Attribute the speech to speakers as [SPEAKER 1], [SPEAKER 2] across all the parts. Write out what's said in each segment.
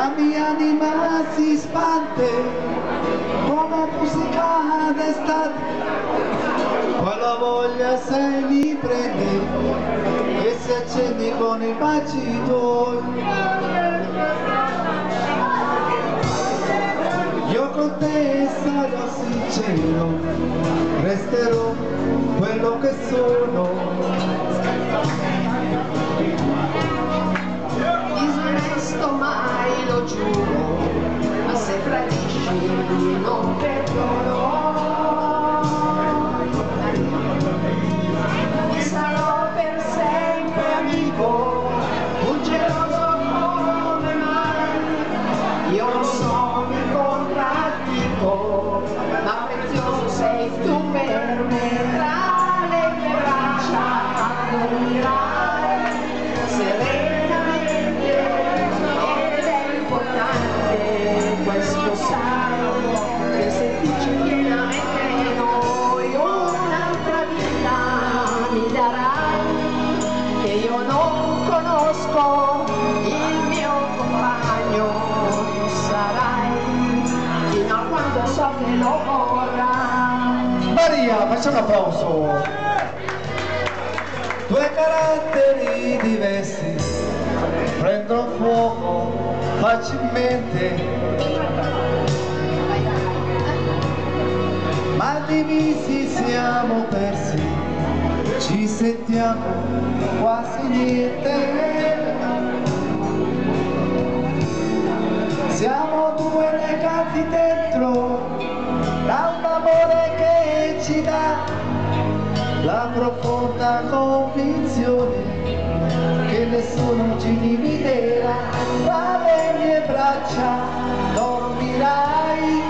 [SPEAKER 1] La mia anima si spande come musica d'estate, poi la voglia se mi prende e si accende con i baci tuoi. Io con te sarò sincero, resterò quello che sono.
[SPEAKER 2] Dismesto mai, lo giuro, ma se tradisci non perdono. Ti sarò per sempre amico, un geloso come mai. Io non so mi contraddico, ma prezioso sei tu per me. Tra le mie braccia dormirai serenamente, ed è importante questo sai, che se dici pienamente noi un'altra vita mi darai, che io non conosco il mio compagno, tu sarai fino a quando so che lo vorrai.
[SPEAKER 1] Maria, facciamo un applauso. Due caratteri diversi prendono fuoco facilmente, ma divisi siamo persi, ci sentiamo quasi niente. Siamo due legati dentro da un amore che ci dà la profonda convinzione che nessuno ci dividerà. Tra le mie braccia dormirai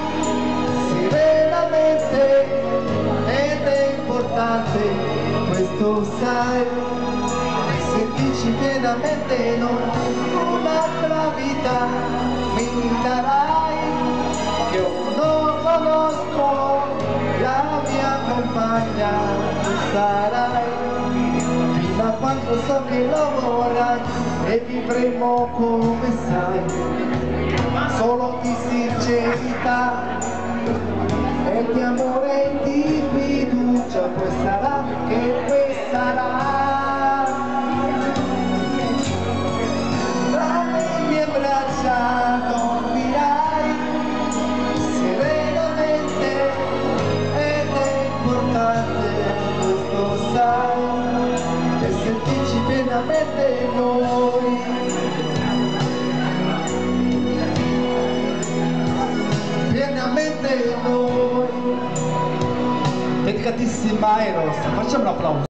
[SPEAKER 1] serenamente, ed è importante questo sai, se dici pienamente no, un'altra vita mi darai, che io non conosco la mia compagna, tu sarai fino a quando so che lavorai, e vivremo come sai, solo di sincerità e di amore e di fiducia. Poi sarà che poi sarà, tra le mie braccia dormirai serenamente, ed è importante questo sai, e sentirci pienamente noi. Pienamente noi. Dedicatissima Eros, facciamo un applauso.